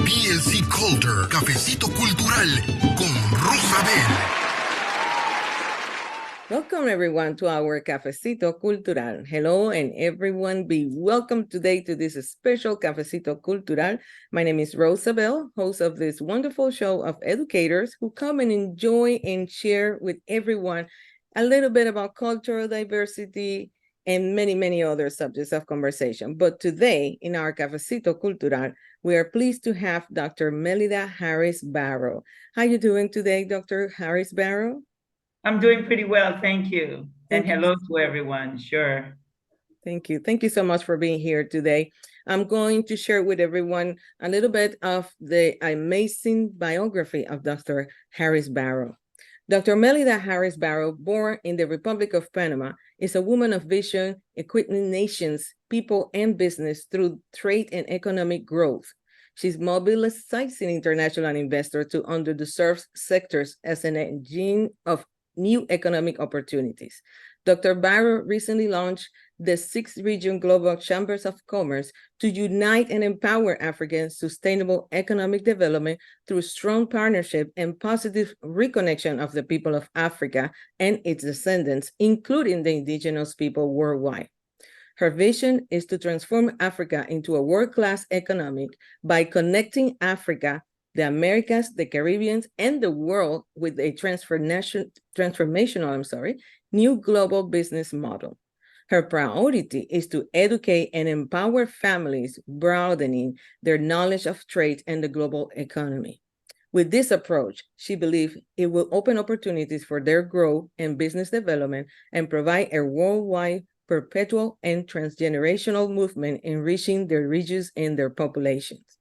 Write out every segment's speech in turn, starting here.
PLC Culture, Cafecito Cultural con Rosabel. Welcome everyone to our Cafecito Cultural. Hello and everyone be welcome today to this special Cafecito Cultural. My name is Rosabel, host of this wonderful show of educators who come and enjoy and share with everyone a little bit about cultural diversity and many, many other subjects of conversation. But today in our Cafecito Cultural, we are pleased to have Dr. Melida Harris Barrow. How are you doing today, Dr. Harris Barrow? I'm doing pretty well, thank you. Thank and hello to everyone, sure. Thank you. Thank you so much for being here today. I'm going to share with everyone a little bit of the amazing biography of Dr. Harris Barrow. Dr. Melida Harris Barrow, born in the Republic of Panama, is a woman of vision, equipping nations, people, and business through trade and economic growth. She's mobilizing international investors to underserved sectors as an engine of new economic opportunities. Dr. Barrow recently launched the 6th Region Global Chambers of Commerce to unite and empower African sustainable economic development through strong partnership and positive reconnection of the people of Africa and its descendants, including the indigenous people worldwide. Her vision is to transform Africa into a world-class economy by connecting Africa, the Americas, the Caribbean, and the world with a transformational new global business model. Her priority is to educate and empower families, broadening their knowledge of trade and the global economy. With this approach, she believes it will open opportunities for their growth and business development and provide a worldwide, perpetual, and transgenerational movement enriching their regions and their populations.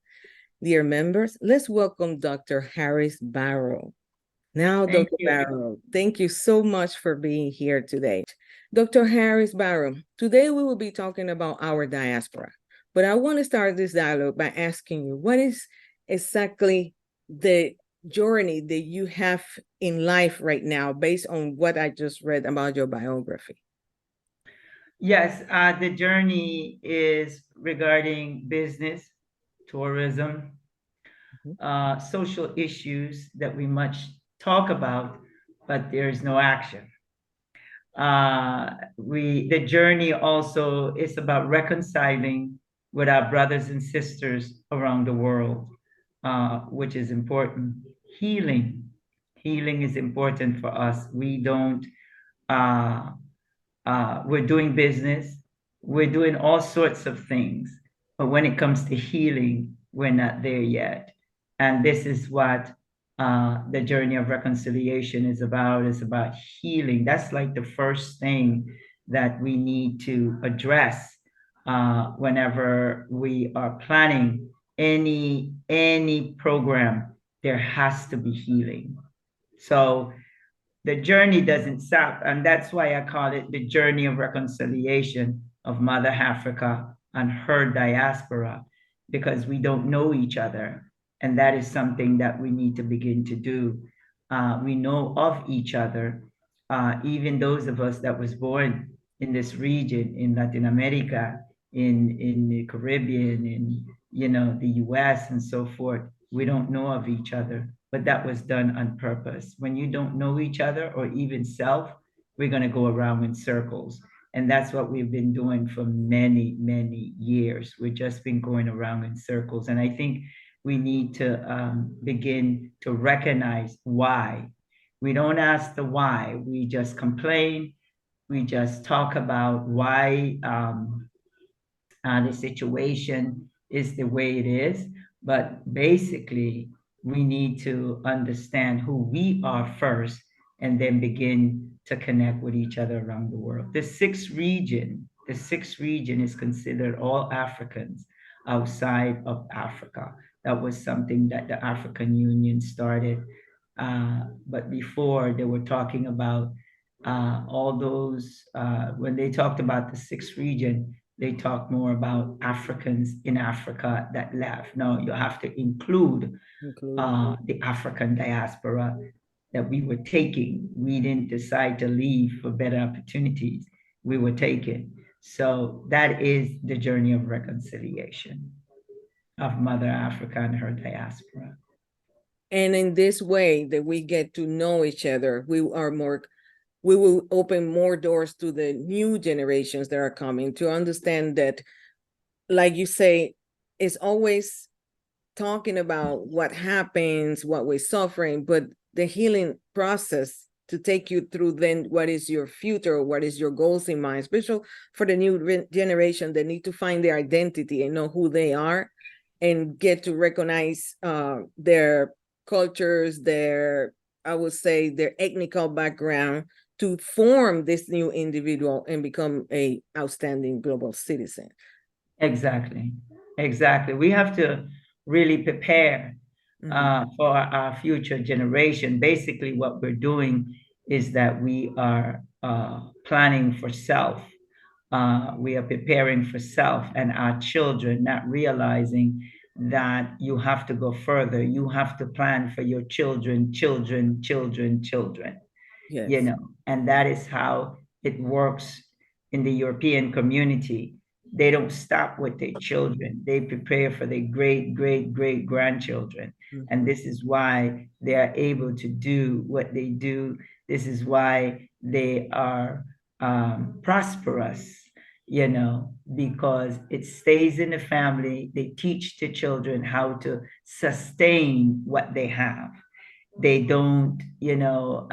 Dear members, let's welcome Dr. Harris Barrow. Now, Dr. Barrow, thank you so much for being here today. Dr. Harris Barrow, today we will be talking about our diaspora, but I want to start this dialogue by asking you, what is exactly the journey that you have in life right now based on what I just read about your biography? Yes, the journey is regarding business, tourism, social issues that we much talk about, but there's no action. The journey also is about reconciling with our brothers and sisters around the world, which is important. Healing is important for us. We don't, we're doing business, we're doing all sorts of things, but when it comes to healing, we're not there yet. And this is what the journey of reconciliation is about. It's about healing. That's like the first thing that we need to address whenever we are planning any program. There has to be healing. So the journey doesn't stop, and that's why I call it the journey of reconciliation of Mother Africa and her diaspora, because we don't know each other. And that is something that we need to begin to do. We know of each other, even those of us that was born in this region, in Latin America, in the Caribbean, in the US and so forth. We don't know of each other, but that was done on purpose. When you don't know each other or even self, we're going to go around in circles. And that's what we've been doing for many, many years. We've just been going around in circles. And I think we need to begin to recognize why. We don't ask the why. We just complain. We just talk about why the situation is the way it is. But basically, we need to understand who we are first and then begin to connect with each other around the world. The sixth region is considered all Africans outside of Africa. That was something that the African Union started. But before, they were talking about all those, when they talked about the sixth region, they talk more about Africans in Africa that left. No, you have to include the African diaspora that we were taking. We didn't decide to leave for better opportunities. We were taken. So that is the journey of reconciliation. of Mother Africa and her diaspora. And in this way that we get to know each other, we will open more doors to the new generations that are coming to understand that, like you say, it's always talking about what happens, what we're suffering, but the healing process to take you through then what is your future, what is your goals in mind, especially for the new generation that need to find their identity and know who they are and get to recognize their cultures, I would say, their ethnical background to form this new individual and become a outstanding global citizen. Exactly. We have to really prepare for our future generation. Basically, what we're doing is that we are planning for self. We are preparing for self and our children, not realizing that you have to go further. You have to plan for your children, children, children, children. Yes. You know, and that is how it works in the European community. They don't stop with their children. They prepare for their great, great, great grandchildren. Mm-hmm. And this is why they are able to do what they do. This is why they are prosperous, you know, because it stays in the family. They teach the children how to sustain what they have. They don't, you know,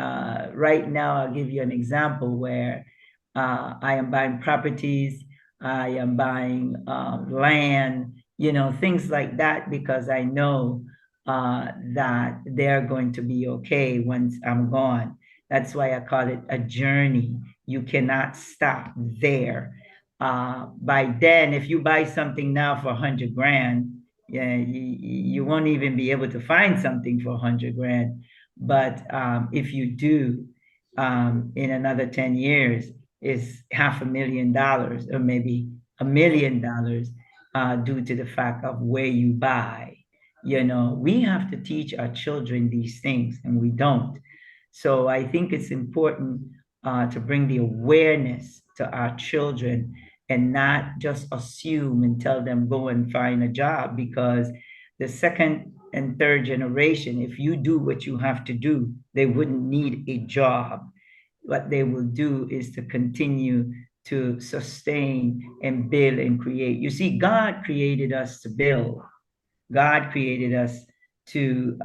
right now, I'll give you an example where I am buying properties, I am buying land, you know, things like that, because I know that they're going to be okay once I'm gone. That's why I call it a journey. You cannot stop there. By then, if you buy something now for 100 grand, yeah, you won't even be able to find something for 100 grand. But if you do, in another 10 years, is $500,000 or maybe $1 million due to the fact of where you buy. You know, we have to teach our children these things, and we don't. So I think it's important to bring the awareness to our children and not just assume and tell them go and find a job, because the second and third generation, if you do what you have to do, they wouldn't need a job. What they will do is to continue to sustain and build and create. You see, God created us to build. God created us to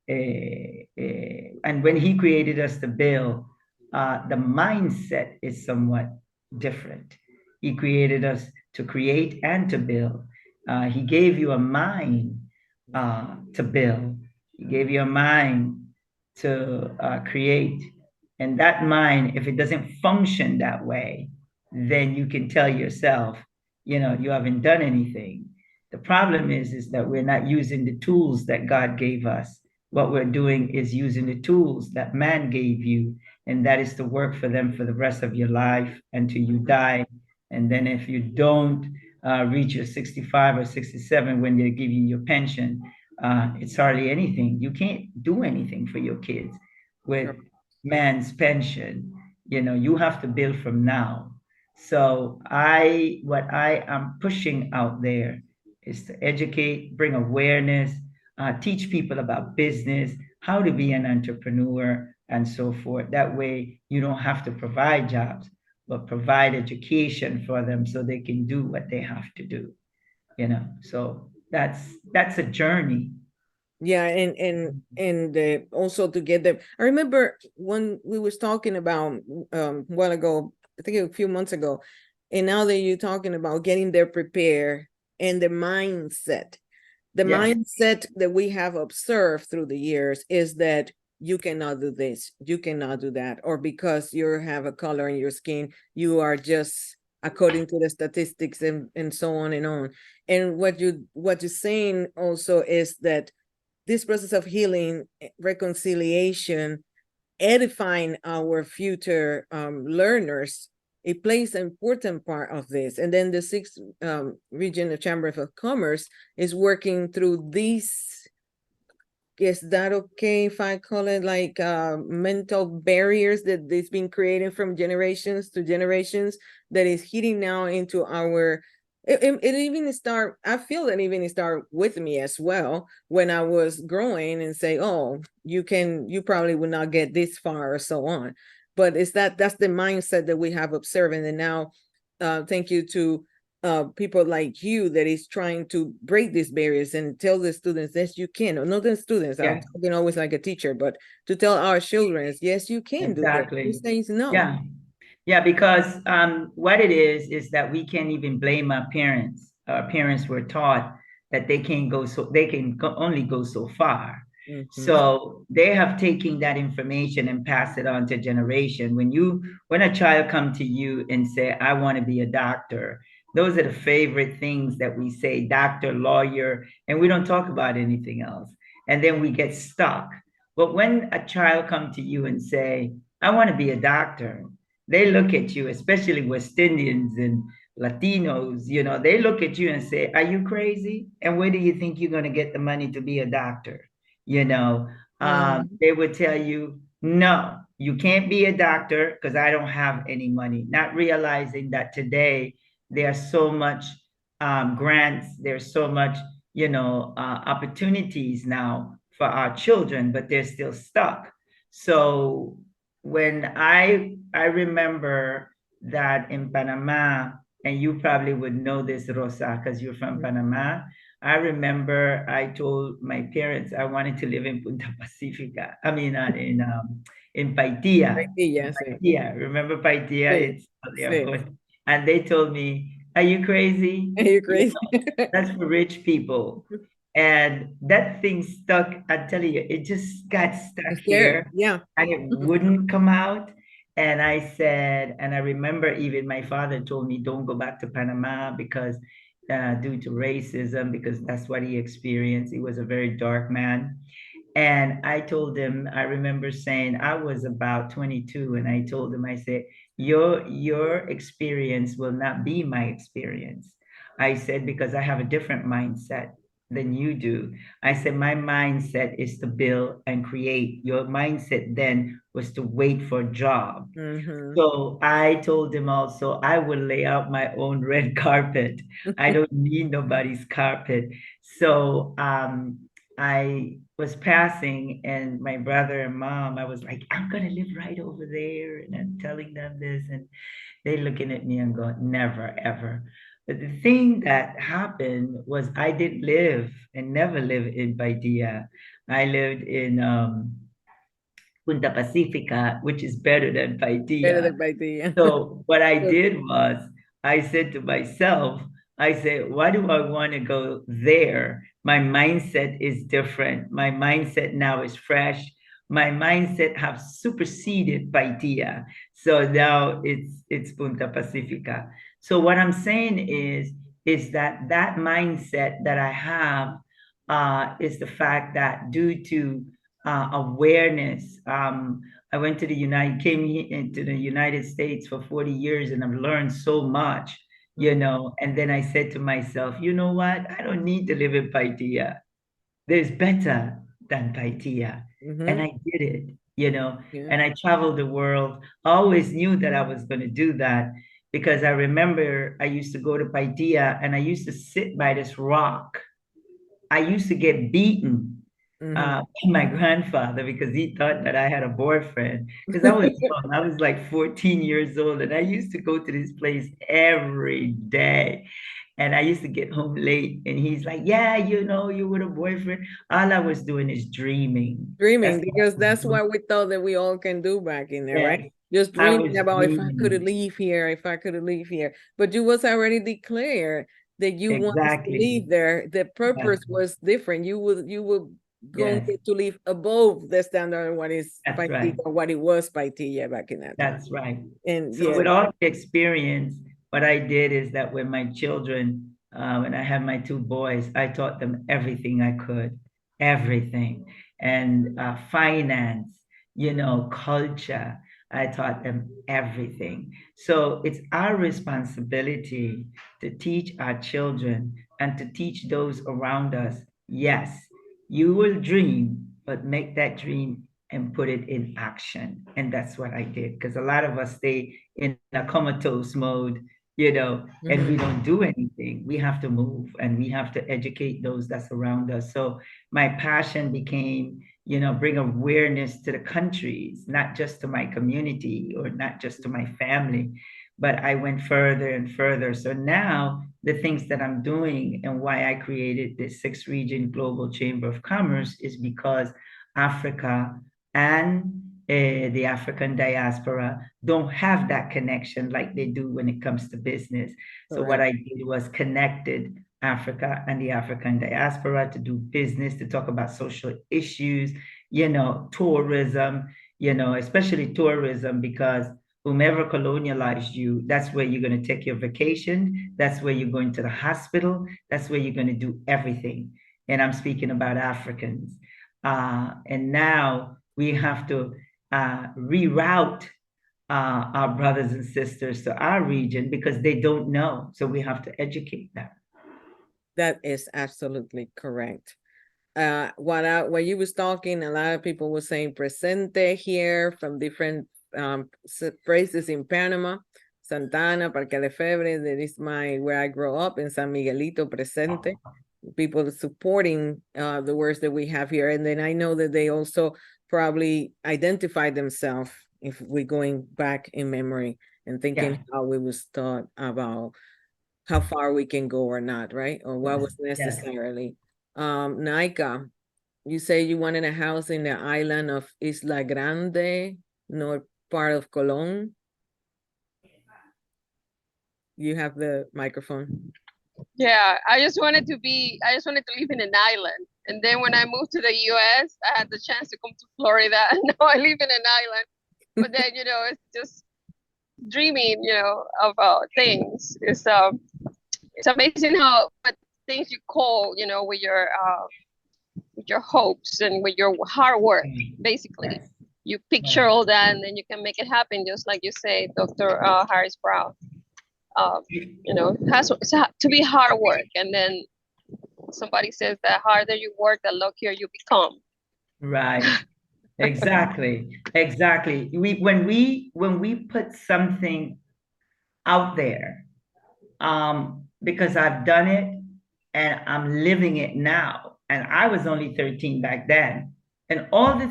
and when he created us to build, the mindset is somewhat different. He created us to create and to build. He gave you a mind to build. He gave you a mind to create. And that mind, if it doesn't function that way, then you can tell yourself, you know, you haven't done anything. The problem is that we're not using the tools that God gave us. What we're doing is using the tools that man gave you, and that is to work for them for the rest of your life until you die. And then if you don't reach your 65 or 67 when they give you your pension, it's hardly anything. You can't do anything for your kids with man's pension. You know, you have to build from now. So what I am pushing out there is to educate, bring awareness, teach people about business, how to be an entrepreneur, and so forth. That way, you don't have to provide jobs, but provide education for them so they can do what they have to do. You know, so that's a journey. Yeah, and also to get them. I remember when we was talking about a while ago, I think a few months ago, and now that you're talking about getting there prepared and the mindset. The Yes. mindset that we have observed through the years is that you cannot do this, you cannot do that, or because you have a color in your skin, you are just according to the statistics and so on and on. And what you're saying also is that this process of healing, reconciliation, edifying our future learners, it plays an important part of this. And then the sixth region of Chamber of Commerce is working through these, is that okay if I call it like mental barriers that it's been created from generations to generations that is hitting now into our It even start, I feel that even start with me as well when I was growing and say, oh, you probably would not get this far or so on. But it's that's the mindset that we have observing. And now, thank you to people like you that is trying to break these barriers and tell the students, yes, you can. Or not the students, I'm talking always like a teacher, but to tell our children, yes, you can do that. Who says no? Yeah. Yeah, because what it is that we can't even blame our parents. Our parents were taught that they can only go so far. Mhm. So they have taken that information and pass it on to generation. When a child come to you and say, I want to be a doctor, those are the favorite things that we say, doctor, lawyer, and we don't talk about anything else. And then we get stuck. But when a child come to you and say, I want to be a doctor, they look at you, especially West Indians and Latinos, they look at you and say, are you crazy? And where do you think you're going to get the money to be a doctor? They would tell you, no, you can't be a doctor because I don't have any money. Not realizing that today there's so much grants, there's so much, opportunities now for our children, but they're still stuck. So when I remember that in Panama, and you probably would know this, Rosa, because you're from Panama. I remember I told my parents I wanted to live in Punta Pacifica. I mean, in Paitilla. Paitilla, sí. Yeah, remember Paitilla? Sí, It's there, of sí. course. And they told me, "Are you crazy? Are you crazy?" That's for rich people." And that thing stuck. I tell you, it just got stuck here, Yeah. and it wouldn't come out. And I said, and I remember even my father told me, don't go back to Panama because due to racism, because that's what he experienced. He was a very dark man. And I told him, I remember saying, I was about 22, and I told him, I said, your experience will not be my experience. I said, because I have a different mindset than you do. I said, my mindset is to build and create. Your mindset then was to wait for a job. Mm-hmm. So I told him also, I will lay out my own red carpet. I don't need nobody's carpet. So I was passing, and my brother and mom, I was like, I'm going to live right over there. And I'm telling them this, and they looking at me and going, never, ever. But the thing that happened was I didn't live and never live in Baidía. I lived in Punta Pacifica, which is better than Better Paitilla. than Paitilla. So what I did was I said to myself, I said, why do I want to go there? My mindset is different. My mindset now is fresh. My mindset have superseded Paitilla. So now it's Punta Pacifica. So what I'm saying is that mindset that I have is the fact that due to awareness. I went to came into the United States for 40 years, and I've learned so much, and then I said to myself, you know what? I don't need to live in Paitilla. There's better than Paitilla. Mm-hmm. And I did it, Yeah. and I traveled the world. I always knew that I was going to do that because I remember I used to go to Paitilla and I used to sit by this rock. I used to get beaten by my grandfather because he thought that I had a boyfriend. Because I was young, I was like 14 years old, and I used to go to this place every day. And I used to get home late, and he's like, "Yeah, you with a boyfriend." All I was doing is dreaming. Dreaming, because that's what we thought that we all can do back in there, Yes, right? Just I dreaming was about if I could dreaming. leave here, if I could leave here. But you was already declared that you wanted to Exactly. leave there. The purpose Yes. was different. You would going Yes, to live above the standard of what is that's Paitilla, right. or what it was Paitilla back in that time. That's right. And So yeah. with all the experience, what I did is that when my children, when I had my two boys, I taught them everything I could, everything, and finance, culture. I taught them everything. So it's our responsibility to teach our children and to teach those around us. Yes, you will dream, but make that dream and put it in action. And that's what I did, because a lot of us stay in a comatose mode, and we don't do anything. We have to move and we have to educate those that's around us. So my passion became, bring awareness to the countries, not just to my community or not just to my family, but I went further and further. So now the things that I'm doing and why I created this 6 region global chamber of commerce is because Africa and the African diaspora don't have that connection like they do when it comes to business. So what I did was connected Africa and the African diaspora to do business, to talk about social issues, tourism, especially tourism, because whomever colonialized you, that's where you're going to take your vacation. That's where you're going to the hospital. That's where you're going to do everything. And I'm speaking about Africans. And now we have to reroute our brothers and sisters to our region because they don't know. So we have to educate them. That is absolutely correct. While you was talking, a lot of people were saying presente here from different places in Panama, Santana, Parque de Febre, that is where I grew up, in San Miguelito, presente. People supporting the words that we have here. And then I know that they also probably identify themselves if we're going back in memory and thinking how we was taught about how far we can go or not, right? Or what was necessarily. Naika, you say you wanted a house in the island of Isla Grande, north part of Colón. You have the microphone. Yeah, I just wanted to live in an island. And then when I moved to the US, I had the chance to come to Florida, and now I live in an island. But then, it's just dreaming, about things. It's amazing how but things you call, with your hopes and with your hard work, basically. You picture all that and then you can make it happen, just like you say, Dr. Harris Brown. It has to be hard work, and then somebody says that harder you work, the luckier you become. Right. Exactly. When we put something out there, because I've done it and I'm living it now, and I was only 13 back then, and I'm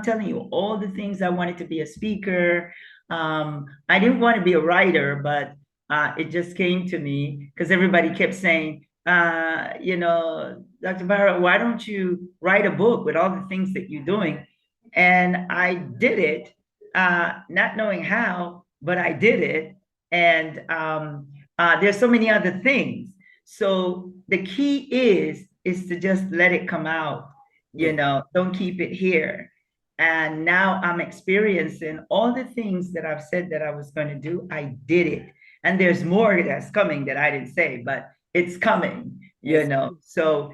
telling you, all the things I wanted to be a speaker. I didn't want to be a writer, but it just came to me because everybody kept saying, Dr. Barrow, why don't you write a book with all the things that you're doing? And I did it, not knowing how, but I did it. And there's so many other things. So the key is to just let it come out, don't keep it here. And now I'm experiencing all the things that I've said that I was going to do. I did it. And there's more that's coming that I didn't say, but it's coming, So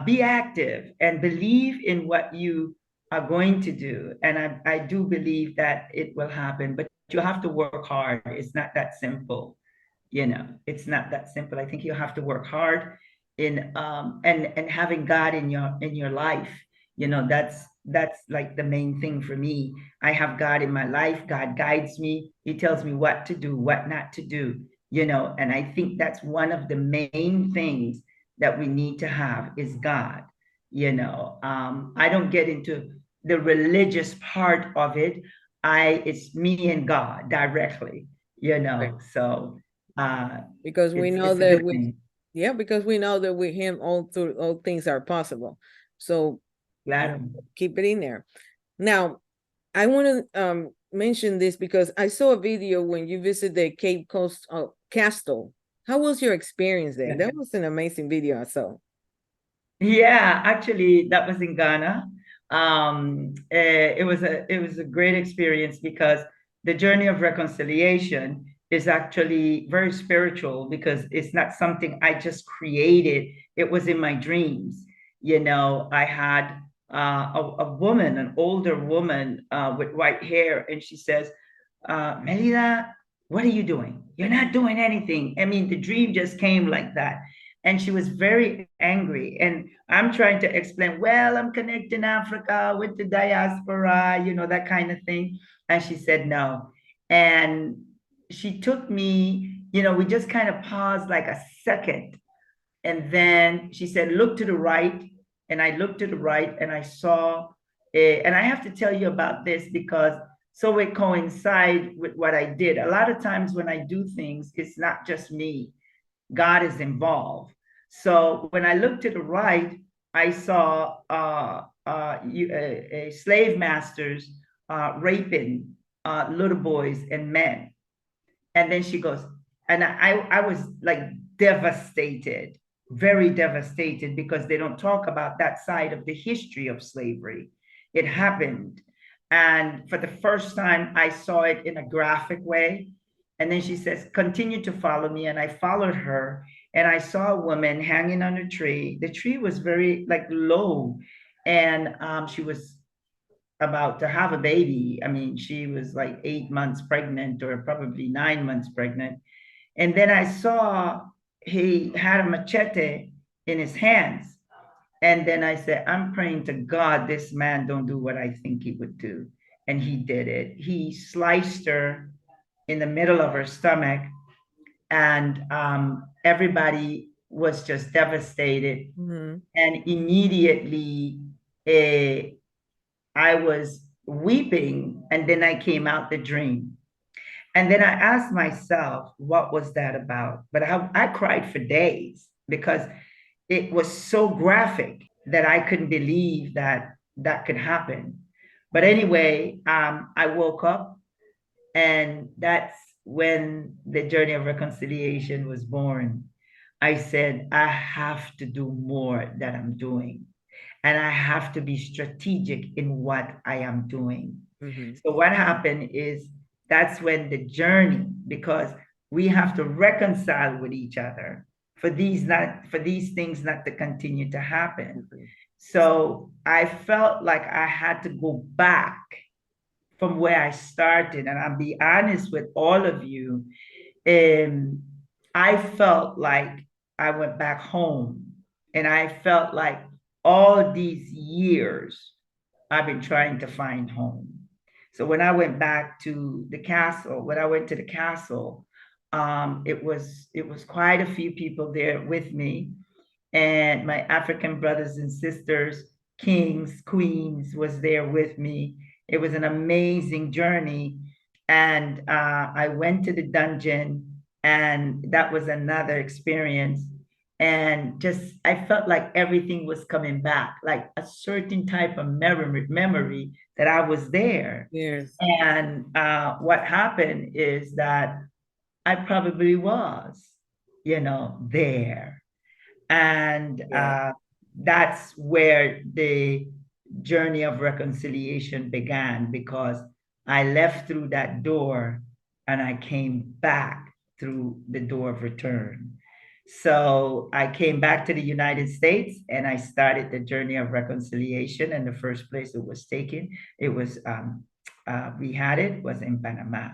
be active and believe in what you are going to do. And I do believe that it will happen, but you have to work hard. It's not that simple. It's not that simple. I think you have to work hard in and having God in your life. That's like the main thing for me. I have God in my life. God guides me. He tells me what to do, what not to do, and I think that's one of the main things that we need to have is God. I don't get into the religious part of it. It's me and God directly, Right. So because we know that because we know that with him all things are possible. So keep it in there. Now, I want to mention this because I saw a video when you visited the Cape Coast Castle. How was your experience there? That was an amazing video I saw. Yeah, actually, that was in Ghana. It was a great experience because the journey of reconciliation is actually very spiritual because it's not something I just created. It was in my dreams. I had a woman, an older woman with white hair, and she says, Melida, what are you doing? You're not doing anything. I mean, the dream just came like that. And she was very angry. And I'm trying to explain, well, I'm connecting Africa with the diaspora, that kind of thing. And she said no. And she took me we just kind of paused like a second. And then she said, look to the right. And I looked to the right and I saw, and I have to tell you about this because so it coincides with what I did. A lot of times when I do things, it's not just me. God is involved. So when I looked to the right, I saw slave masters raping little boys and men. And then she goes, and I was like devastated, very devastated, because they don't talk about that side of the history of slavery. It happened. And for the first time, I saw it in a graphic way. And then she says, continue to follow me. And I followed her. And I saw a woman hanging on a tree. The tree was very like low. And she was about to have a baby. I mean, she was like 8 months pregnant or probably 9 months pregnant. And then I saw he had a machete in his hands. And then I said, I'm praying to God, this man don't do what I think he would do. And he did it. He sliced her in the middle of her stomach. And everybody was just devastated. Mhm. And immediately I was weeping, and then I came out the dream. And then I asked myself, what was that about? But I cried for days because it was so graphic that I couldn't believe that that could happen. But anyway, I woke up, and that's when the journey of reconciliation was born. I said, I have to do more than I'm doing. And I have to be strategic in what I am doing. Mhm. So what happened is that's when the journey, because we have to reconcile with each other for these things not to continue to happen. Mhm. So I felt like I had to go back from where I started. And I'll be honest with all of you. I felt like I went back home, and I felt like all these years I've been trying to find home. So when I went back to the castle, when I went to the castle, it was quite a few people there with me, and my African brothers and sisters, kings, queens, was there with me. It was an amazing journey. And I went to the dungeon, and that was another experience. And just, I felt like everything was coming back, like a certain type of memory that I was there. Yes. And what happened is that I probably was, there. And Yeah. that's where the journey of reconciliation began, because I left through that door and I came back through the door of return. So I came back to the United States and I started the journey of reconciliation. And the first place it was taken, we had it was in Panama.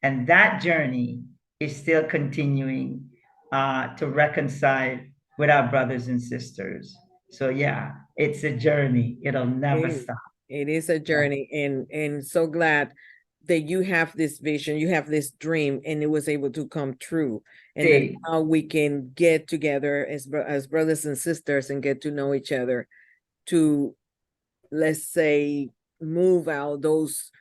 And that journey is still continuing to reconcile with our brothers and sisters. So yeah, it's a journey. It'll never stop. It is a journey, and so glad that you have this vision, you have this dream, and it was able to come true. And then now we can get together as brothers and sisters and get to know each other to, let's say, move out those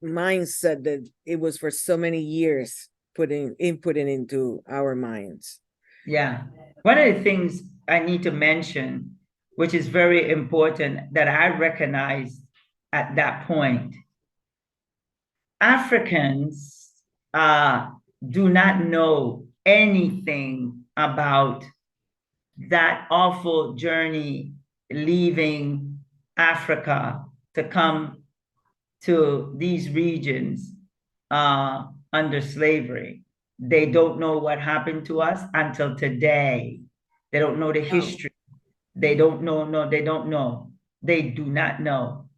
mindset that it was for so many years putting into our minds. Yeah. One of the things I need to mention, which is very important, that I recognized at that point, Africans do not know anything about that awful journey leaving Africa to come to these regions under slavery. They don't know what happened to us until today. They don't know the history. They don't know. No, they don't know. They do not know.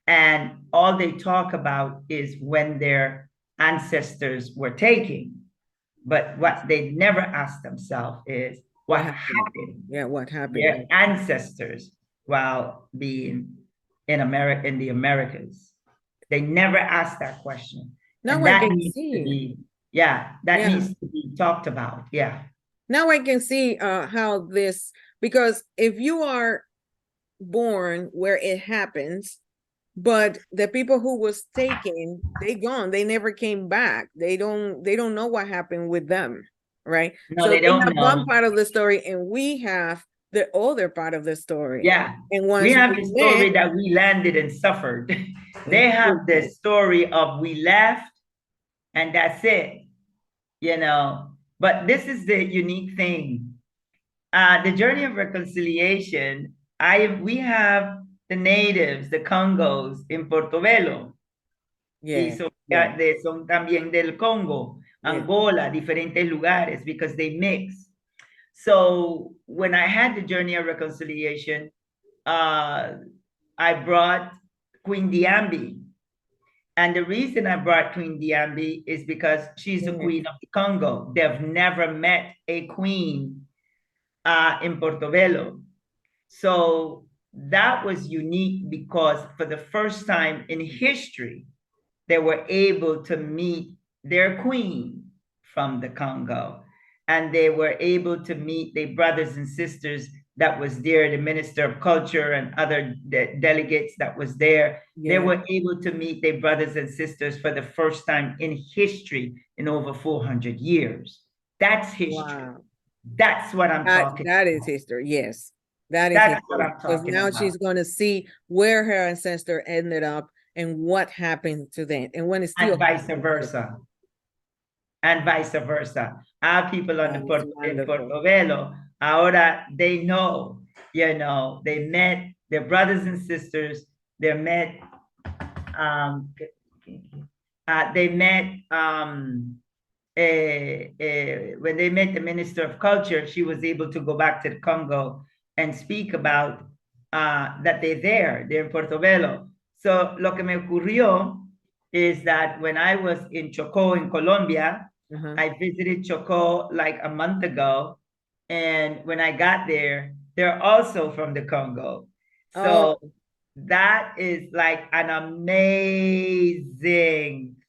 And all they talk about is when their ancestors were taken. But what they never ask themselves is what happened. Yeah, what happened? Their ancestors while being in America, in the Americas. They never ask that question. Now and I that can needs see. to be Yeah, that Yeah. needs to be talked about. Yeah. Now I can see how this, because if you are born where it happens, but the people who was taken, they gone, they never came back. They don't know what happened with them, right? No, So they they don't have one know. part of the story, and we have the other part of the story. Yeah. And We once have we the story met, that we landed and suffered. They have the story of we left and that's it, you know. But this is the unique thing. The journey of reconciliation, we have the natives, the Congos in Portobelo. Y yeah, son, yeah, son también del Congo, yeah. Angola, diferentes lugares, because they mix. So when I had the journey of reconciliation, I brought Queen Diambi. And the reason I brought Queen Diambi is because she's the queen of the Congo. They've never met a queen in Portobelo. So that was unique because for the first time in history, they were able to meet their queen from the Congo. And they were able to meet their brothers and sisters that was there, the Minister of Culture and other delegates that was there. Yeah. They were able to meet their brothers and sisters for the first time in history in over 400 years. That's history. Wow. That's what I'm talking about. That is history, yes. That's history. What I'm talking because now about. She's going to see where her ancestor ended up and what happened to them. And when it's still and vice versa. And vice versa. Our people on in Portobelo, ahora they know, you know, they met their brothers and sisters, they met, when they met the Minister of Culture, she was able to go back to the Congo and speak about that they're in Portobelo. So lo que me ocurrió is that when I was in Chocó in Colombia, I visited Chocó like a month ago. And when I got there, they're also from the Congo. So that is like an amazing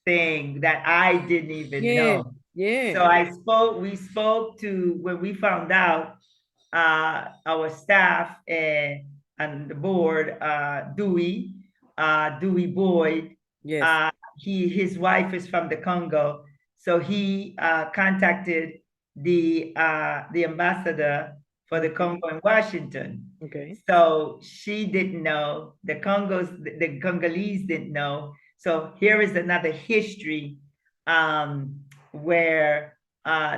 thing that I didn't even know. Yeah. So we spoke to, when we found out, our staff and the board, Dewey Boyd. Yes. His wife is from the Congo. So he contacted the ambassador for the Congo in Washington. Okay. So she didn't know, the Congolese didn't know. So here is another history where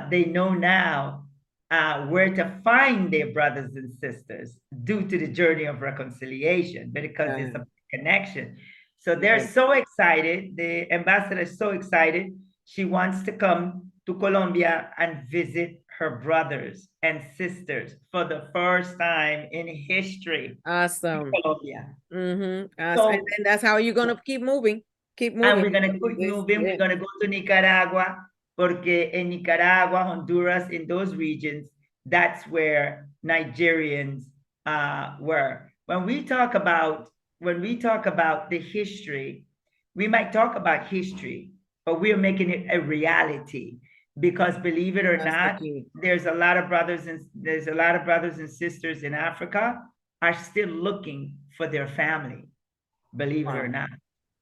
they know now where to find their brothers and sisters due to the journey of reconciliation, because it's a connection. So they're so excited. The ambassador is so excited. She wants to come to Colombia and visit her brothers and sisters for the first time in history. Awesome. In Colombia. Awesome. So, and that's how you're going to keep moving. Keep moving. And we're going to keep moving. We're going to go to Nicaragua, porque in Nicaragua, Honduras, in those regions, that's where Nigerians were. When we talk about the history, we might talk about history, but we're making it a reality, because believe it or not, there's a lot of brothers and sisters in Africa are still looking for their family. Believe it or not.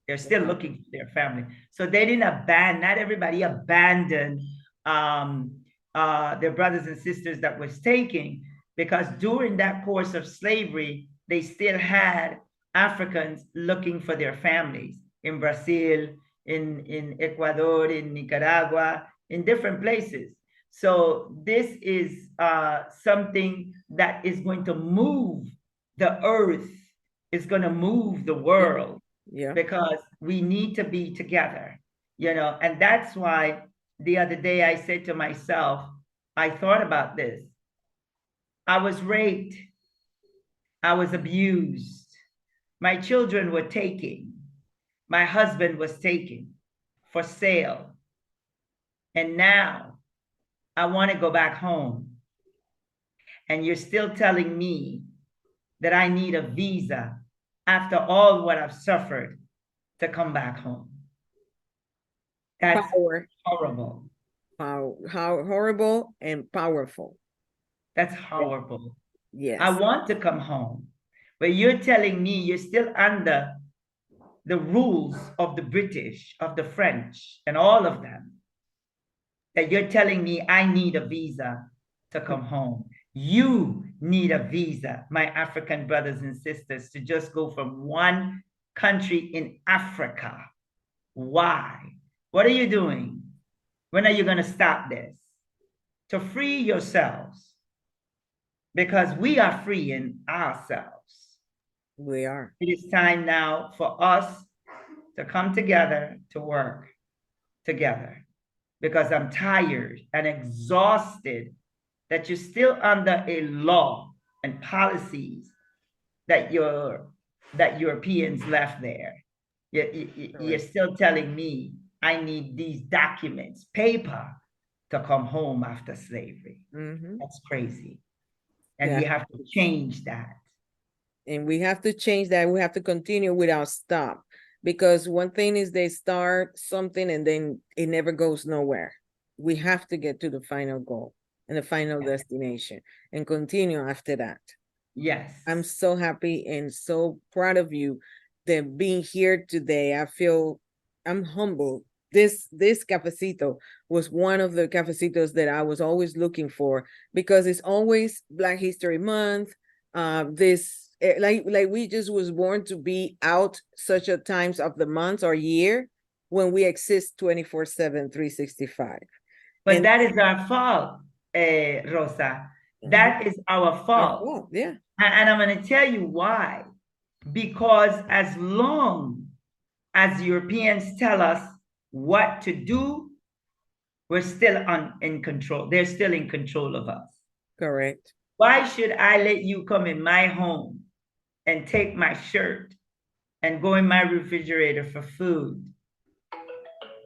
They're still looking for their family. So they didn't abandon, not everybody abandoned their brothers and sisters that was taken, because during that course of slavery, they still had Africans looking for their families in Brazil, in Ecuador, in Nicaragua, in different places. So this is something that is going to move the earth, is going to move the world. Yeah. Because we need to be together, you know. And that's why the other day I said to myself, I thought about this. I was raped. I was abused. My children were taken. My husband was taken for sale. And now I want to go back home. And you're still telling me that I need a visa after all what I've suffered to come back home. That's horrible. how horrible and powerful. That's horrible. Yes. I want to come home, but you're telling me you're still under the rules of the British, of the French, and all of them. That you're telling me I need a visa to come home. You need a visa, my African brothers and sisters, to just go from one country in Africa. Why? What are you doing? When are you going to stop this? To free yourselves. Because we are freeing ourselves. We are. It is time now for us to come together to work together. Because I'm tired and exhausted that you're still under a law and policies that Europeans left there. You're still telling me I need these documents, paper, to come home after slavery. That's crazy. And we have to change that. And we have to change that. We have to continue without stop. Because one thing is they start something and then it never goes nowhere. We have to get to the final goal and the final destination and continue after that. Yes. I'm so happy and so proud of you that being here today. I'm humbled. This cafecito was one of the cafecitos that I was always looking for because it's always Black History Month. Like we just was born to be out such a times of the month or year when we exist 24/7, 365. But that is our fault, Rosa. That is our fault. Yeah. And I'm going to tell you why. Because as long as Europeans tell us what to do, we're still in control. They're still in control of us. Correct. Why should I let you come in my home and take my shirt and go in my refrigerator for food?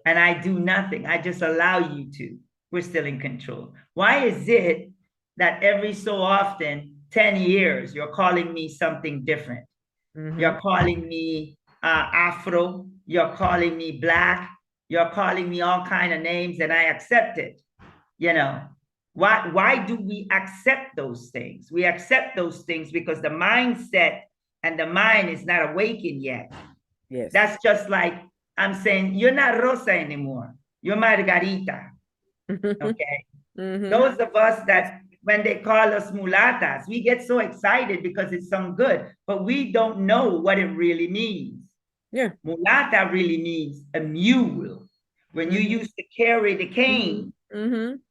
And I do nothing. I just allow you to. We're still in control. Why is it that every so often, 10 years, you're calling me something different? You're calling me Afro. You're calling me Black. You're calling me all kind of names, and I accept it. You know, why do we accept those things? We accept those things because the mindset and the mind is not awakened yet. Yes. That's just like I'm saying, you're not Rosa anymore. You're Margarita. Okay. Those of us that when they call us mulatas, we get so excited because it sounds good, but we don't know what it really means. Yeah. Mulata really means a mule. When you used to carry the cane. And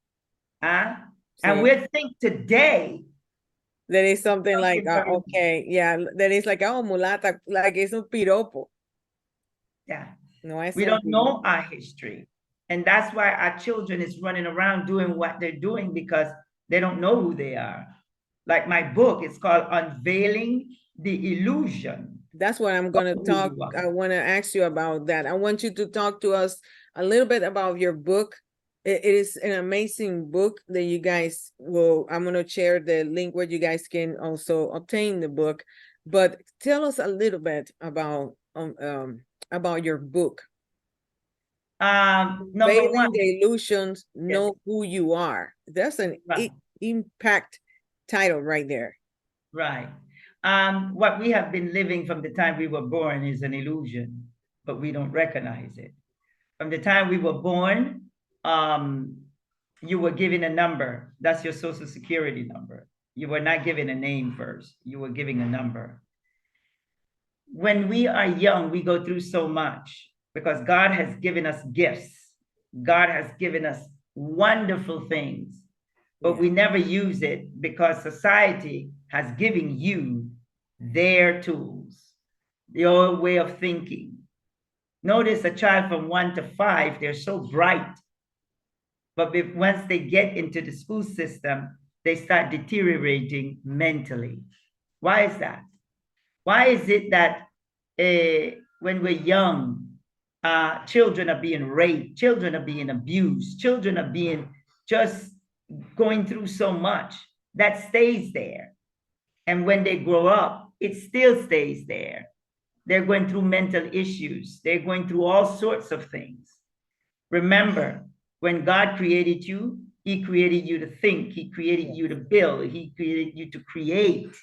we think today there is something like, okay, yeah, there is like, oh, mulata, like it's un piropo. Yeah. No, we don't know our history. And that's why our children is running around doing what they're doing because they don't know who they are. Like my book, it's called Unveiling the Illusion. That's what I'm going to talk. I want to ask you about that. I want you to talk to us a little bit about your book. It is an amazing book that you guys will, I'm going to share the link where you guys can also obtain the book. But tell us a little bit about your book. Number one, the illusions, know who you are. That's an impact title right there. Right. What we have been living from the time we were born is an illusion, but we don't recognize it. From the time we were born, you were given a number. That's your social security number. You were not given a name first. You were giving a number. When we are young, we go through so much because God has given us gifts. God has given us wonderful things, but we never use it because society has given you their tools, your way of thinking. Notice a child from 1 to 5, they're so bright. But once they get into the school system, they start deteriorating mentally. Why is that? Why is it that when we're young, children are being raped, children are being abused, children are being just going through so much that stays there? And when they grow up, it still stays there. They're going through mental issues. They're going through all sorts of things. Remember, When God created you, he created you to think. He created you to build. He created you to create.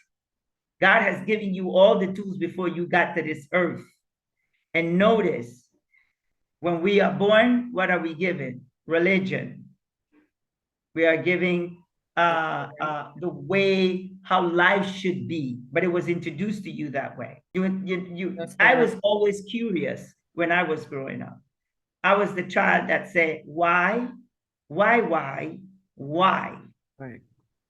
God has given you all the tools before you got to this earth. And notice, when we are born, what are we given? Religion. We are giving the way how life should be, but it was introduced to you that way. I was always curious when I was growing up. I was the child that said, why? Right.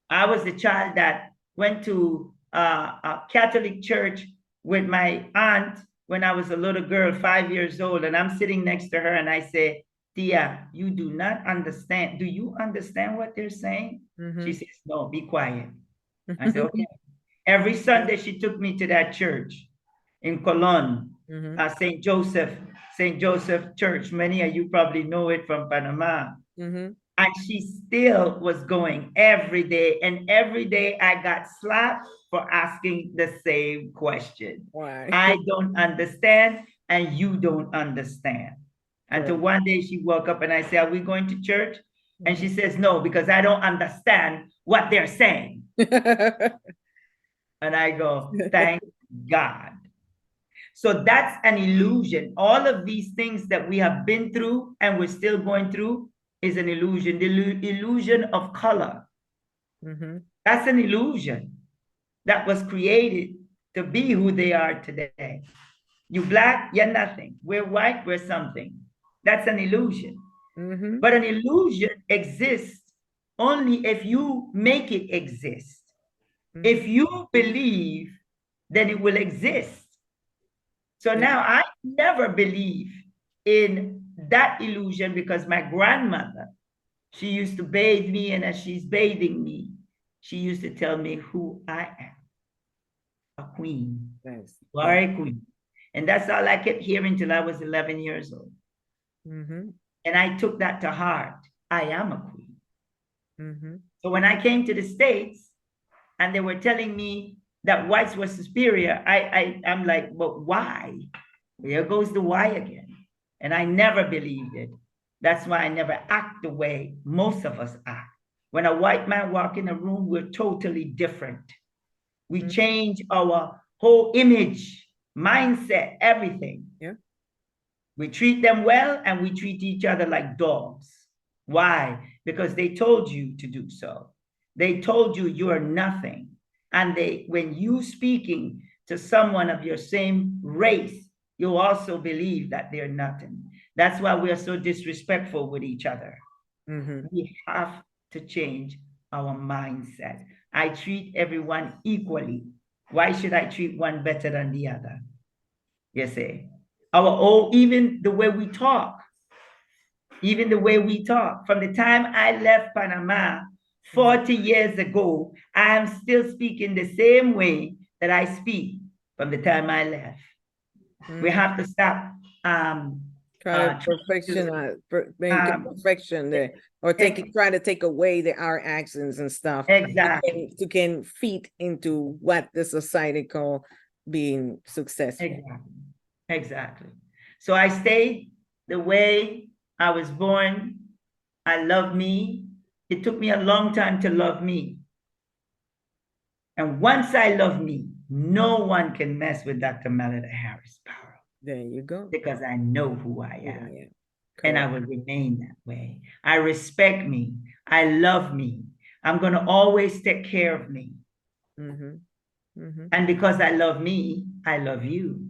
I was the child that went to a Catholic church with my aunt when I was a little girl, 5 years old, and I'm sitting next to her and I say, Tia, you do not understand. Do you understand what they're saying? She says, no, be quiet. I said, okay. Every Sunday she took me to that church in Cologne, St. Joseph Church. Many of you probably know it from Panama. And she still was going every day. And every day I got slapped for asking the same question. Why? I don't understand and you don't understand. Until one day she woke up and I said, are we going to church? And she says, no, because I don't understand what they're saying. And I go, thank God. So that's an illusion. All of these things that we have been through and we're still going through is an illusion. The illusion of color. That's an illusion that was created to be who they are today. You black, you're nothing. We're white, we're something. That's an illusion. But an illusion exists only if you make it exist. If you believe, then it will exist. So now I never believe in that illusion because my grandmother, she used to bathe me, and as she's bathing me, she used to tell me who I am. A queen. Yes. You are a queen. And that's all I kept hearing till I was 11 years old. And I took that to heart. I am a queen. So when I came to the States and they were telling me that whites were superior, I'm like, but why? There goes the why again. And I never believed it. That's why I never act the way most of us act. When a white man walk in a room, we're totally different. We change our whole image, mindset, everything. We treat them well and we treat each other like dogs. Why? Because they told you to do so. They told you you are nothing. And when you speaking to someone of your same race, you also believe that they're nothing. That's why we are so disrespectful with each other. We have to change our mindset. I treat everyone equally. Why should I treat one better than the other? You see? Even the way we talk. Even the way we talk. From the time I left Panama 40 years ago, I am still speaking the same way that I speak from the time I left. We have to stop try to perfection there, or try to take away our actions and stuff. Exactly. To can fit into what the society call being successful. Exactly. So I stayed the way I was born. I love me. It took me a long time to love me. And once I love me, no one can mess with Dr. Melida Harris Barrow. There you go. Because I know who I am. And I will remain that way. I respect me. I love me. I'm going to always take care of me. And because I love me, I love you.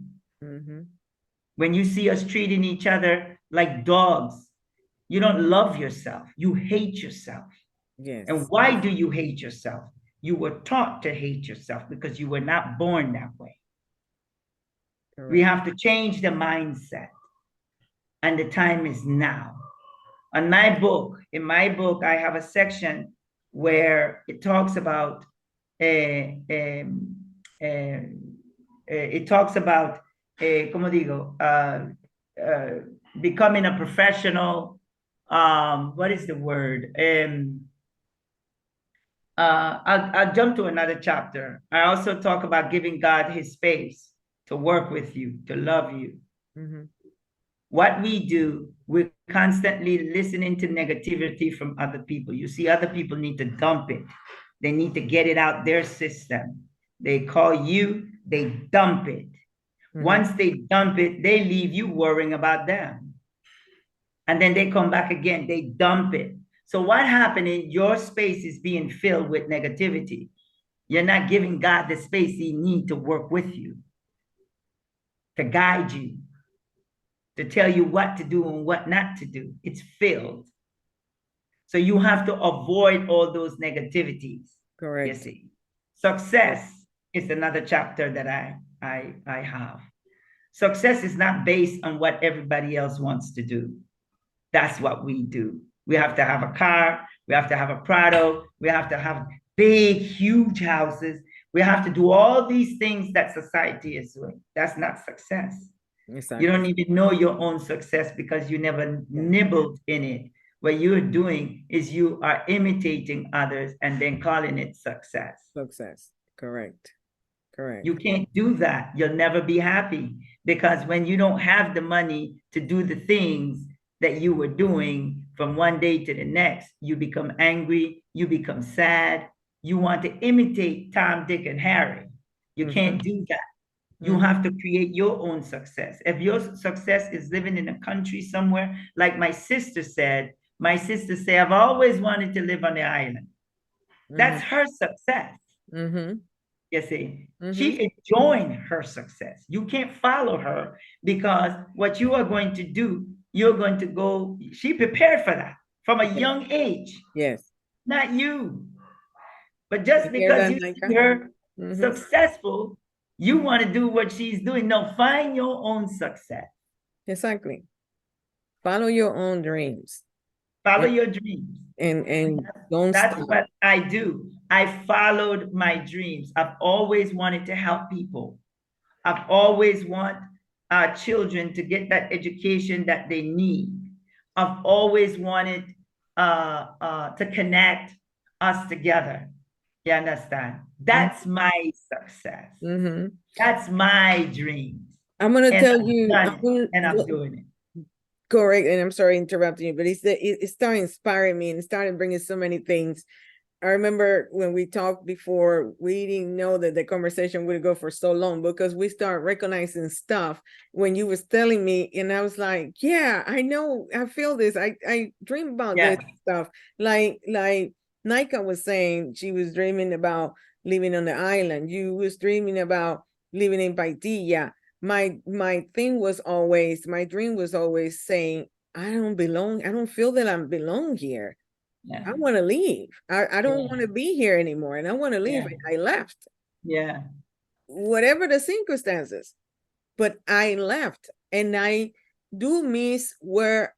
When you see us treating each other like dogs, you don't love yourself. You hate yourself. Yes. And why do you hate yourself? You were taught to hate yourself because you were not born that way. Correct. We have to change the mindset. And the time is now. In my book, I have a section where it talks about becoming a professional. What is the word? I'll jump to another chapter. I also talk about giving God his space to work with you, to love you. What we do, we're constantly listening to negativity from other people. You see, other people need to dump it. They need to get it out their system. They call you, they dump it. Once they dump it, they leave you worrying about them. And then they come back again, they dump it. So what happened in your space is being filled with negativity. You're not giving God the space he needs to work with you, to guide you, to tell you what to do and what not to do. It's filled. So you have to avoid all those negativities. Correct. You see, success is another chapter that I have. Success is not based on what everybody else wants to do. That's what we do. We have to have a car. We have to have a Prado. We have to have big, huge houses. We have to do all these things that society is doing. That's not success. Exactly. You don't even know your own success because you never nibbled in it. What you're doing is you are imitating others and then calling it success. Success. Correct. Correct. You can't do that. You'll never be happy because when you don't have the money to do the things that you were doing from one day to the next, you become angry, you become sad. You want to imitate Tom, Dick, and Harry. You can't do that. You have to create your own success. If your success is living in a country somewhere, like my sister said, I've always wanted to live on the island. That's her success. You see, she enjoying her success. You can't follow her because what you are going to do, you're going to go, she prepared for that from a young age. Yes. Not you. But just because you see her successful, you want to do what she's doing. No, find your own success. Exactly. Follow your own dreams. Follow your dreams. And don't That's stop. what I do. I followed my dreams. I've always wanted to help people. I've always want our children to get that education that they need. I've always wanted to connect us together. You understand? That's my success. That's my dreams. I'm going to tell you. And I'm doing it. Correct. And I'm sorry interrupting you, but it started inspiring me and it started bringing so many things. I remember when we talked before, we didn't know that the conversation would go for so long because we start recognizing stuff when you was telling me, and I was like, yeah, I know, I feel this. I dream about this stuff. Like Nika was saying, she was dreaming about living on the island. You was dreaming about living in Paitilla. My dream was always saying, I don't belong. I don't feel that I belong here. Yeah. I want to leave. I don't want to be here anymore. And I want to leave. I left. Yeah. Whatever the circumstances. But I left. And I do miss where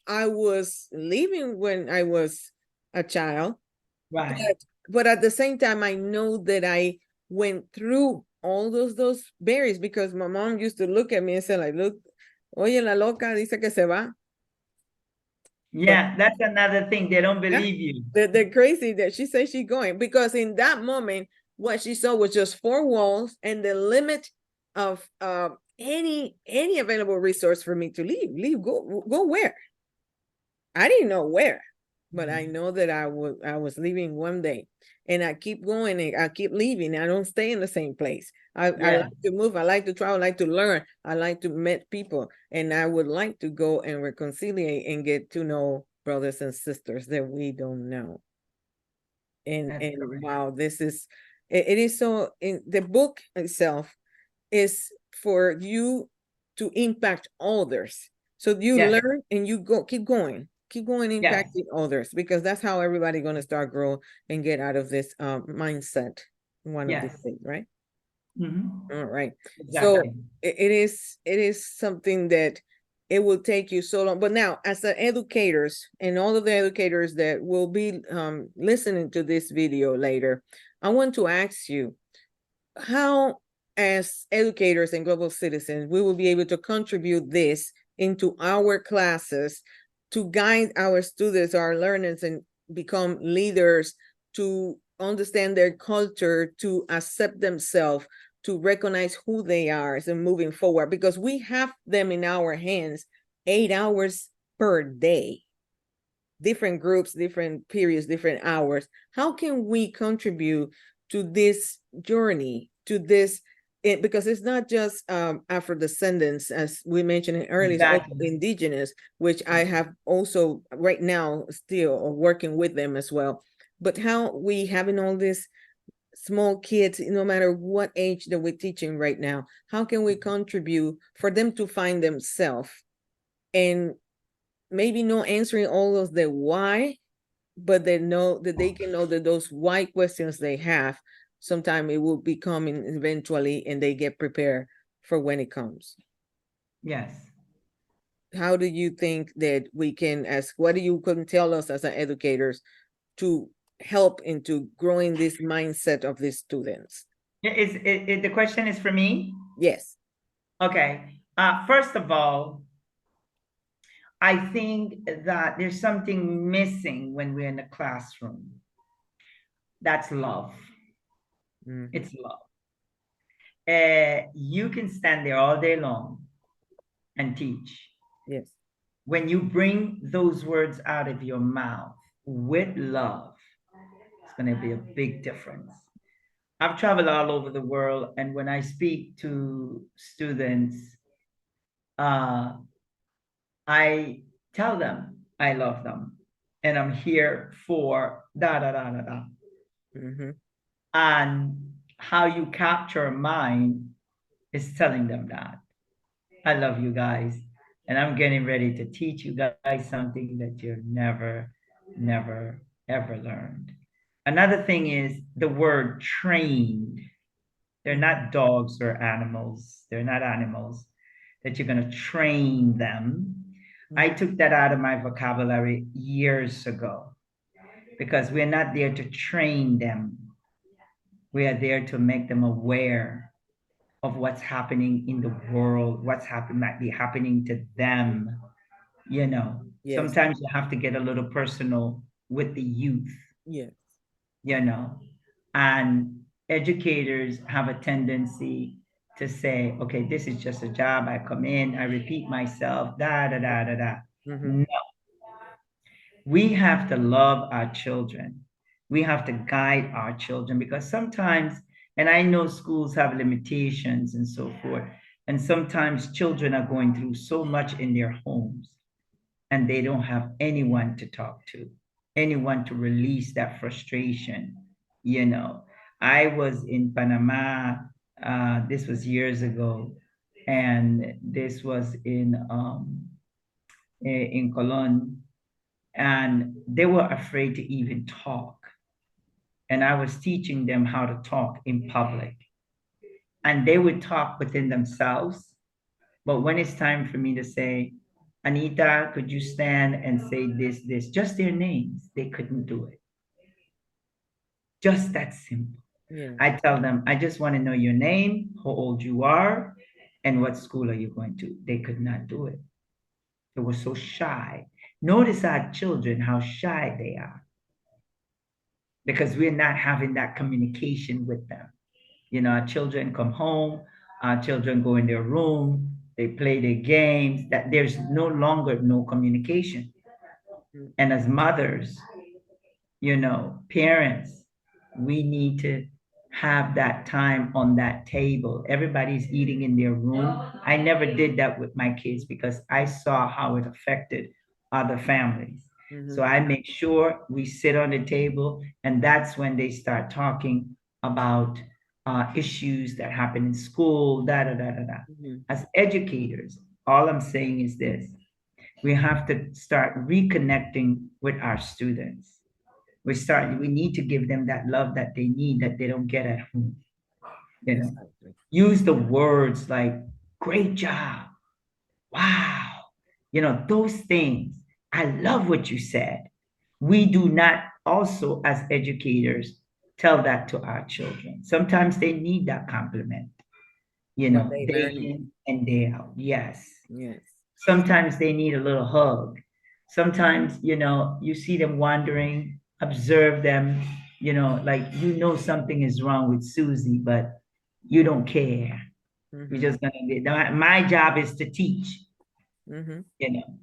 I was living when I was a child. Right. But at the same time, I know that I went through all those barriers because my mom used to look at me and say, like, look, oye, la loca dice que se va. Yeah, but that's another thing. They don't believe you. They're crazy that she says she's going, because in that moment, what she saw was just 4 walls and the limit of any available resource for me to leave, go where? I didn't know where, but I know that I was leaving one day, and I keep going and I keep leaving. I don't stay in the same place. I like to move. I like to travel. I like to learn. I like to meet people, and I would like to go and reconciliate and get to know brothers and sisters that we don't know. And wow, this is it is so. In the book itself is for you to impact others. So you learn and you keep going impacting others, because that's how everybody going to start grow and get out of this mindset one of these things, right? All right. Exactly. So it is something that it will take you so long. But now, as the educators and all of the educators that will be listening to this video later, I want to ask you how, as educators and global citizens, we will be able to contribute this into our classes to guide our students, our learners, and become leaders, to understand their culture, to accept themselves, to recognize who they are and moving forward, because we have them in our hands 8 hours per day, different groups, different periods, different hours. How can we contribute to this journey, to this? Because it's not just Afro descendants, as we mentioned earlier, it's also Exactly. indigenous, which I have also right now still working with them as well. But how we having all these small kids, no matter what age that we're teaching right now, how can we contribute for them to find themselves and maybe not answering all of the why, but they know that they can know that those why questions they have, sometime it will be coming eventually, and they get prepared for when it comes. Yes. How do you think that we can ask, what do you can tell us as educators to help into growing this mindset of these students? The question is for me? Yes. Okay. First of all, I think that there's something missing when we're in the classroom. That's love. Mhm. It's love. You can stand there all day long and teach. Yes. When you bring those words out of your mouth with love, it's going to be a big difference. I've traveled all over the world, and when I speak to students, I tell them I love them and I'm here for da da da da da. Mm-hmm. And how you capture a mind is telling them that I love you guys, and I'm getting ready to teach you guys something that you've never, never, ever learned. Another thing is the word trained. They're not dogs or animals. They're not animals that you're going to train them. I took that out of my vocabulary years ago because we're not there to train them. We are there to make them aware of what's happening in the world, might be happening to them. You know, Yes. sometimes you have to get a little personal with the youth. Yes. You know, and educators have a tendency to say, okay, this is just a job. I come in, I repeat myself, da da da da da. Mm-hmm. No, we have to love our children. We have to guide our children because sometimes, and I know schools have limitations and so forth, and sometimes children are going through so much in their homes and they don't have anyone to talk to, anyone to release that frustration. You know, I was in Panama, this was years ago, and this was in Cologne, and they were afraid to even talk. And I was teaching them how to talk in public. And they would talk within themselves. But when it's time for me to say, Anita, could you stand and say this, just their names, they couldn't do it. Just that simple. Yeah. I tell them, I just want to know your name, how old you are, and what school are you going to. They could not do it. They were so shy. Notice our children, how shy they are because we're not having that communication with them. You know, our children come home, our children go in their room, they play their games, that there's no longer no communication. And as mothers, you know, parents, we need to have that time on that table. Everybody's eating in their room. I never did that with my kids because I saw how it affected other families. So I make sure we sit on the table, and that's when they start talking about issues that happen in school, da da da da da. As educators, all I'm saying is this: we have to start reconnecting with our students. We need to give them that love that they need that they don't get at home. You know, Exactly. use the words like "great job," "wow," you know, those things. I love what you said. We do not also, as educators, tell that to our children. Sometimes they need that compliment, you But know, they day learn it. in and day out. Yes. Yes. Sometimes they need a little hug. Sometimes, you know, you see them wandering, observe them, you know, like you know something is wrong with Susie, but you don't care. You're just gonna get my job is to teach. Mm-hmm. you know,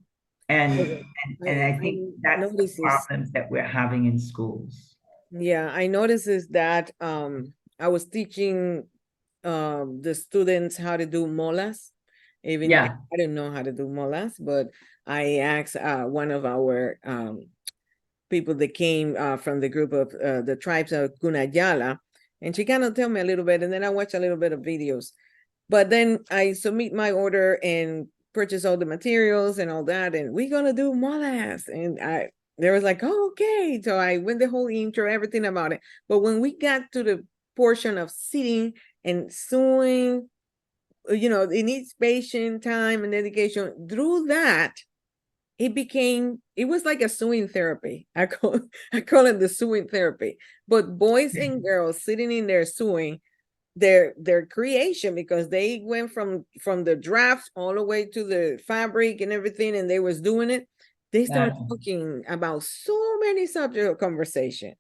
and Okay. and I I think that's the notice this. problems that we're having in schools. Yeah, I noticed is that I was teaching the students how to do molas. Even Yeah, I didn't know how to do molas, but I asked one of our people that came from the group of the tribes of Gunayala, and she kind of tell me a little bit, and then I watch a little bit of videos. But then I submit my order and purchase all the materials and all that, and we're gonna do molas. And there was like, oh, okay. So I went the whole intro, everything about it. But when we got to the portion of sitting and sewing, it needs patience, time, and dedication. Through that, it was like a sewing therapy. I call it the sewing therapy. But boys and girls sitting in there sewing their creation, because they went from the drafts all the way to the fabric and everything, and they was doing it. They started yeah, talking about so many subjects of conversation,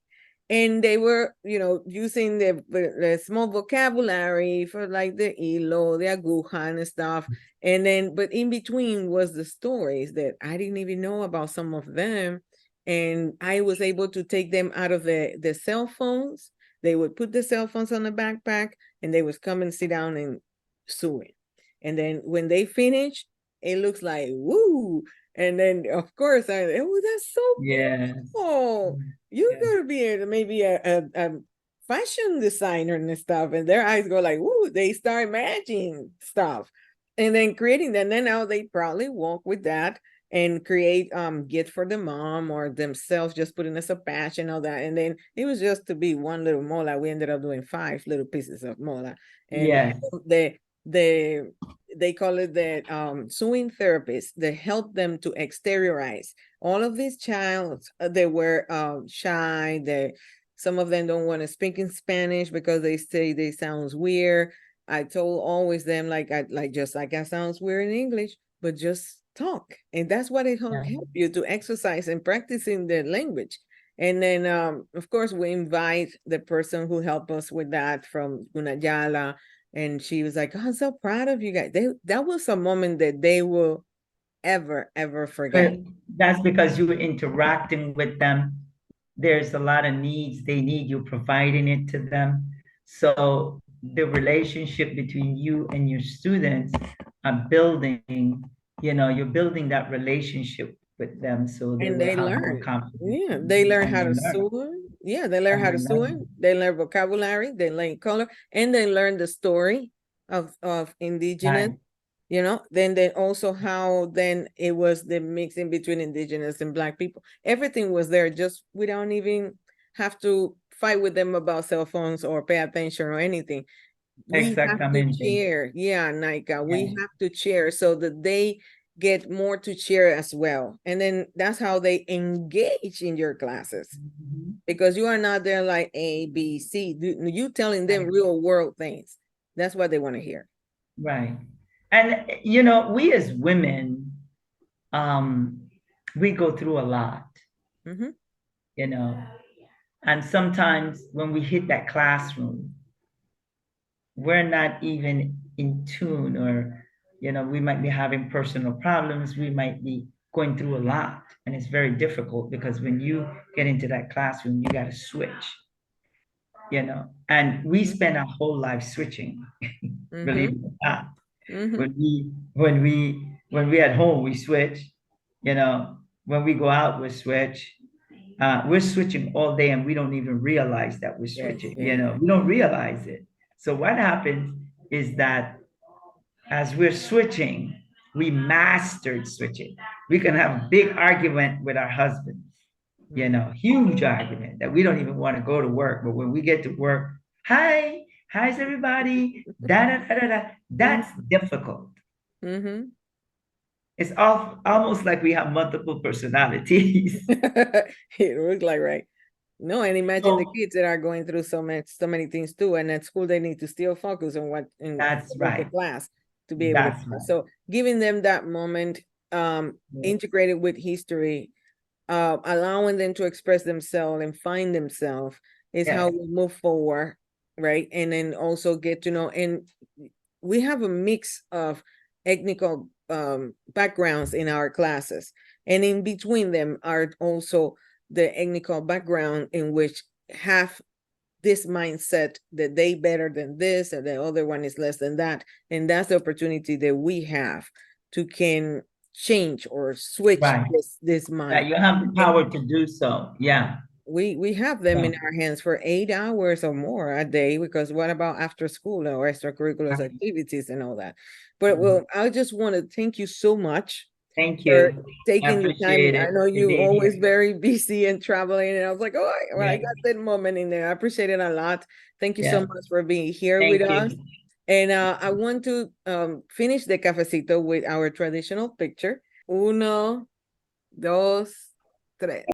and they were using the small vocabulary for like the hilo, the aguja and stuff. And then but in between was the stories that I didn't even know about, some of them. And I was able to take them out of the cell phones. They would put the cell phones on the backpack, and they would come and sit down and sew it. And then when they finish, it looks like woo. And then of course oh, that's so yes, beautiful. You're yes, gonna be maybe a fashion designer and stuff. And their eyes go like, woo, they start imagining stuff. And then creating that. And then now they proudly walk with that and create gifts for the mom or themselves, just putting as a patch and all that. And then it was just to be one little mola. We ended up doing 5 little pieces of mola. And yes, the they call it the sewing therapists that help them to exteriorize all of these child. They were shy. Some of them don't want to speak in Spanish because they say they sounds weird. I told always them like I sounds weird in English, but just talk. And that's what it help yeah. you to exercise and practicing the language. And then of course we invite the person who helped us with that from Gunayala. And she was like, oh, I'm so proud of you guys. That was a moment that they will ever forget. But that's because you're interacting with them. There's a lot of needs they need, you providing it to them. So the relationship between you and your students are building, you're building that relationship with them so they And will they have more learn. confidence Yeah, in they you learn and how they to learn swim. Yeah, they learn and how they to swim. learn. They learn vocabulary. They learn color, and they learn the story of indigenous. Right. Then also how then it was the mixing between indigenous and Black people. Everything was there. Just we don't even have to fight with them about cell phones or pay attention or anything. We have to Exactamente. share. Yeah, Naika, we Yeah. have to share so that they get more to share as well. And then that's how they engage in your classes, Mhm. because you are not there like A, B, C. You telling them Right. real world things. That's what they want to hear. Right. And we as women, um, we go through a lot, Mm-hmm. you know, and sometimes when we hit that classroom, we're not even in tune, or we might be having personal problems, we might be going through a lot, and it's very difficult because when you get into that classroom, you got to switch, and we spend our whole life switching. Believe Mm-hmm. it or not, Mm-hmm. when we at home, we switch, when we go out, we switch. We're switching all day and we don't even realize that we're Yes, switching. yes. We don't realize it. So what happens is that as we're switching, we mastered switching. We can have a big argument with our husbands, huge argument that we don't even want to go to work. But when we get to work, hi, how's everybody? Da da da da da. That's difficult. Mm-hmm. It's almost like we have multiple personalities. It looks like right. No, and imagine the So kids that are going through so many things too, and at school they need to still focus on what in that's with the right. class to be able to. That's right. So giving them that moment, Yeah. integrated with history, allowing them to express themselves and find themselves is how Yes. we move forward, right? And then also get to know, and we have a mix of ethnical backgrounds in our classes. And in between them are also the ethnical background in which have this mindset that they better than this and the other one is less than that. And that's the opportunity that we have to can change or switch Right. this That mind. you have the power to do so. Yeah. We have them in Yeah. our hands for 8 hours or more a day, because what about after school or extracurricular Right. activities and all that? But well, I just want to thank you so much Thank for you. I taking the time. appreciate it. I know for you being always here. very busy and traveling, and I was like, oh, well, I Yeah. got that moment in there. I appreciate it a lot. Thank you so Yeah. much for being here Thank with you. us. And I want to finish the cafecito with our traditional picture. Uno, dos, tres.